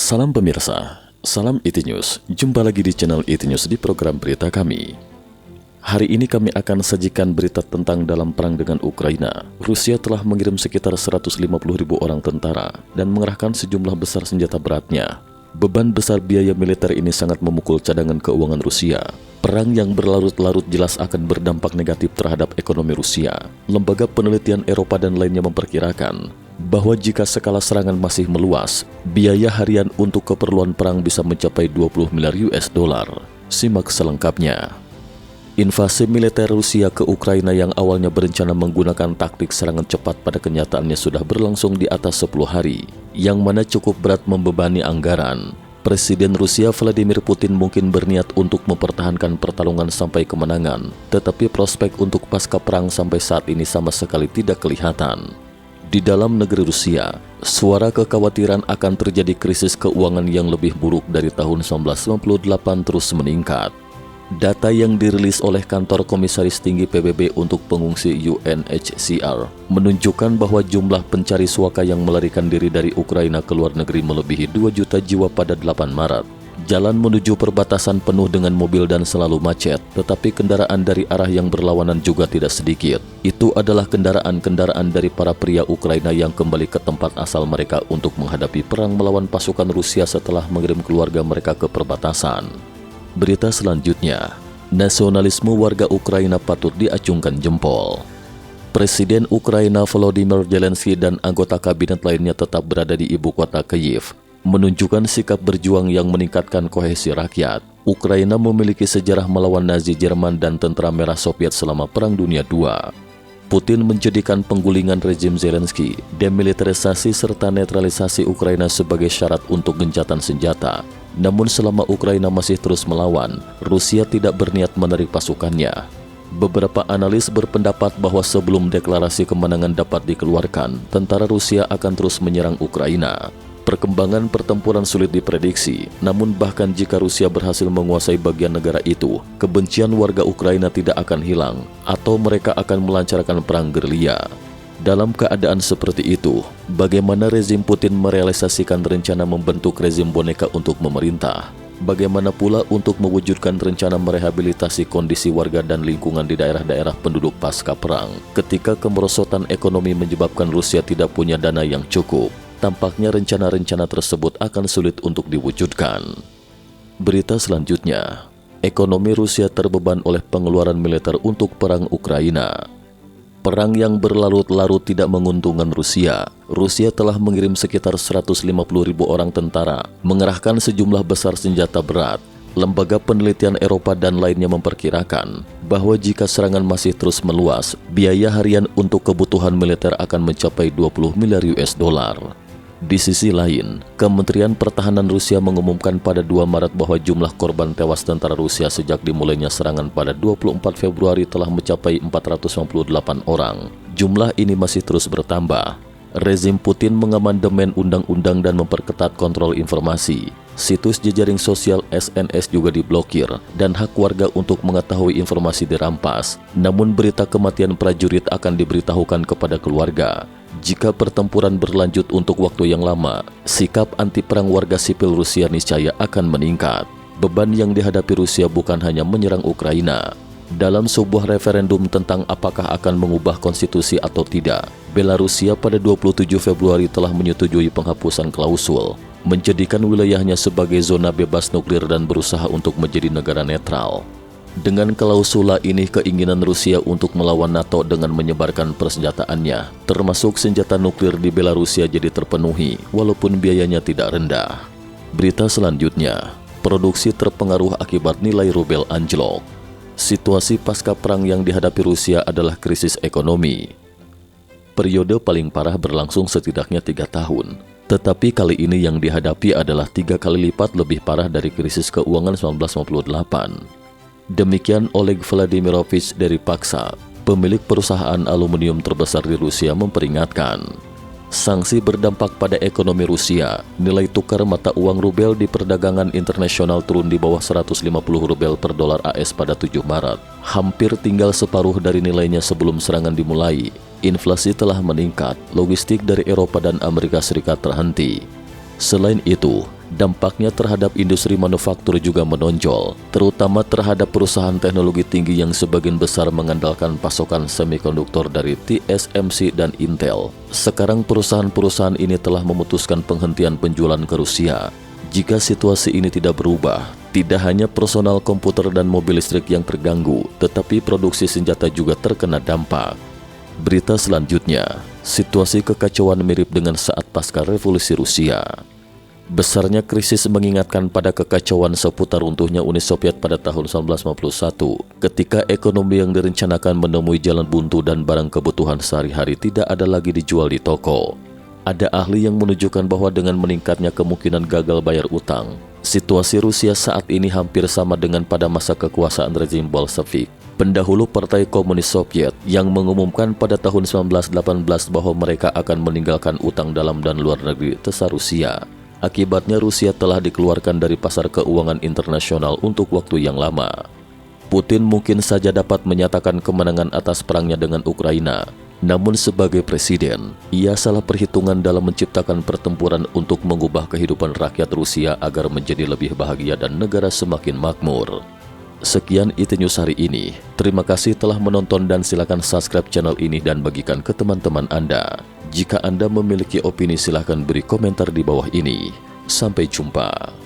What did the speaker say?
Salam pemirsa, salam IT News. Jumpa lagi di channel IT News di program berita kami. Hari ini kami akan sajikan berita tentang dalam perang dengan Ukraina. Rusia telah mengirim sekitar 150.000 orang tentara dan mengerahkan sejumlah besar senjata beratnya. Beban besar biaya militer ini sangat memukul cadangan keuangan Rusia. Perang yang berlarut-larut jelas akan berdampak negatif terhadap ekonomi Rusia. Lembaga penelitian Eropa dan lainnya memperkirakan bahwa jika skala serangan masih meluas, biaya harian untuk keperluan perang bisa mencapai 20 miliar US dollar. Simak selengkapnya. Invasi militer Rusia ke Ukraina yang awalnya berencana menggunakan taktik serangan cepat pada kenyataannya sudah berlangsung di atas 10 hari, yang mana cukup berat membebani anggaran. Presiden Rusia Vladimir Putin mungkin berniat untuk mempertahankan pertarungan sampai kemenangan, tetapi prospek untuk pasca perang sampai saat ini sama sekali tidak kelihatan. Di dalam negeri Rusia, suara kekhawatiran akan terjadi krisis keuangan yang lebih buruk dari tahun 1998 terus meningkat. Data yang dirilis oleh kantor Komisaris Tinggi PBB untuk pengungsi UNHCR menunjukkan bahwa jumlah pencari suaka yang melarikan diri dari Ukraina ke luar negeri melebihi 2 juta jiwa pada 8 Maret. Jalan menuju perbatasan penuh dengan mobil dan selalu macet, tetapi kendaraan dari arah yang berlawanan juga tidak sedikit. Itu adalah kendaraan-kendaraan dari para pria Ukraina yang kembali ke tempat asal mereka untuk menghadapi perang melawan pasukan Rusia setelah mengirim keluarga mereka ke perbatasan. Berita selanjutnya, nasionalisme warga Ukraina patut diacungkan jempol. Presiden Ukraina Volodymyr Zelensky dan anggota kabinet lainnya tetap berada di ibu kota Kyiv, menunjukkan sikap berjuang yang meningkatkan kohesi rakyat. Ukraina memiliki sejarah melawan Nazi Jerman dan Tentara Merah Soviet selama Perang Dunia II. Putin menjadikan penggulingan rezim Zelensky, demilitarisasi serta netralisasi Ukraina sebagai syarat untuk gencatan senjata. Namun selama Ukraina masih terus melawan, Rusia tidak berniat menarik pasukannya. Beberapa analis berpendapat bahwa sebelum deklarasi kemenangan dapat dikeluarkan, tentara Rusia akan terus menyerang Ukraina. Perkembangan pertempuran sulit diprediksi, namun bahkan jika Rusia berhasil menguasai bagian negara itu, kebencian warga Ukraina tidak akan hilang, atau mereka akan melancarkan perang gerilya. Dalam keadaan seperti itu, bagaimana rezim Putin merealisasikan rencana membentuk rezim boneka untuk memerintah? Bagaimana pula untuk mewujudkan rencana merehabilitasi kondisi warga dan lingkungan di daerah-daerah penduduk pasca perang, ketika kemerosotan ekonomi menyebabkan Rusia tidak punya dana yang cukup? Tampaknya rencana-rencana tersebut akan sulit untuk diwujudkan. Berita selanjutnya, ekonomi Rusia terbeban oleh pengeluaran militer untuk perang Ukraina. Perang yang berlarut-larut tidak menguntungkan Rusia. Rusia telah mengirim sekitar 150.000 orang tentara, mengerahkan sejumlah besar senjata berat. Lembaga penelitian Eropa dan lainnya memperkirakan bahwa jika serangan masih terus meluas, biaya harian untuk kebutuhan militer akan mencapai 20 miliar US dollar. Di sisi lain, Kementerian Pertahanan Rusia mengumumkan pada 2 Maret bahwa jumlah korban tewas tentara Rusia sejak dimulainya serangan pada 24 Februari telah mencapai 498 orang. Jumlah ini masih terus bertambah. Rezim Putin mengamandemen undang-undang dan memperketat kontrol informasi. Situs jejaring sosial SNS juga diblokir dan hak warga untuk mengetahui informasi dirampas. Namun berita kematian prajurit akan diberitahukan kepada keluarga. Jika pertempuran berlanjut untuk waktu yang lama, sikap anti-perang warga sipil Rusia niscaya akan meningkat. Beban yang dihadapi Rusia bukan hanya menyerang Ukraina. Dalam sebuah referendum tentang apakah akan mengubah konstitusi atau tidak, Belarusia pada 27 Februari telah menyetujui penghapusan klausul, menjadikan wilayahnya sebagai zona bebas nuklir dan berusaha untuk menjadi negara netral. Dengan klausula ini, keinginan Rusia untuk melawan NATO dengan menyebarkan persenjataannya, termasuk senjata nuklir di Belarusia, jadi terpenuhi, walaupun biayanya tidak rendah. Berita selanjutnya, produksi terpengaruh akibat nilai rubel anjlok. Situasi pasca perang yang dihadapi Rusia adalah krisis ekonomi. Periode paling parah berlangsung setidaknya 3 tahun. Tetapi kali ini yang dihadapi adalah 3 kali lipat lebih parah dari krisis keuangan 1958. Demikian Oleg Vladimirovich Deripaska, pemilik perusahaan aluminium terbesar di Rusia, memperingatkan. Sanksi berdampak pada ekonomi Rusia. Nilai tukar mata uang rubel di perdagangan internasional turun di bawah 150 rubel per dolar AS pada 7 Maret. Hampir tinggal separuh dari nilainya sebelum serangan dimulai. Inflasi telah meningkat, logistik dari Eropa dan Amerika Serikat terhenti. Selain itu, Dampaknya terhadap industri manufaktur juga menonjol, terutama terhadap perusahaan teknologi tinggi yang sebagian besar mengandalkan pasokan semikonduktor dari TSMC dan Intel. Sekarang perusahaan-perusahaan ini telah memutuskan penghentian penjualan ke Rusia. Jika situasi ini tidak berubah, tidak hanya personal komputer dan mobil listrik yang terganggu, tetapi produksi senjata juga terkena dampak. Berita selanjutnya, situasi kekacauan mirip dengan saat pasca revolusi Rusia. Besarnya krisis mengingatkan pada kekacauan seputar runtuhnya Uni Soviet pada tahun 1951, ketika ekonomi yang direncanakan menemui jalan buntu dan barang kebutuhan sehari-hari tidak ada lagi dijual di toko. Ada ahli yang menunjukkan bahwa dengan meningkatnya kemungkinan gagal bayar utang, situasi Rusia saat ini hampir sama dengan pada masa kekuasaan rezim Bolshevik, pendahulu Partai Komunis Soviet, yang mengumumkan pada tahun 1918 bahwa mereka akan meninggalkan utang dalam dan luar negeri tersa Rusia. Akibatnya Rusia telah dikeluarkan dari pasar keuangan internasional untuk waktu yang lama. Putin mungkin saja dapat menyatakan kemenangan atas perangnya dengan Ukraina. Namun sebagai presiden, ia salah perhitungan dalam menciptakan pertempuran untuk mengubah kehidupan rakyat Rusia agar menjadi lebih bahagia dan negara semakin makmur. Sekian IT News hari ini. Terima kasih telah menonton dan silakan subscribe channel ini dan bagikan ke teman-teman Anda. Jika Anda memiliki opini silahkan beri komentar di bawah ini. Sampai jumpa.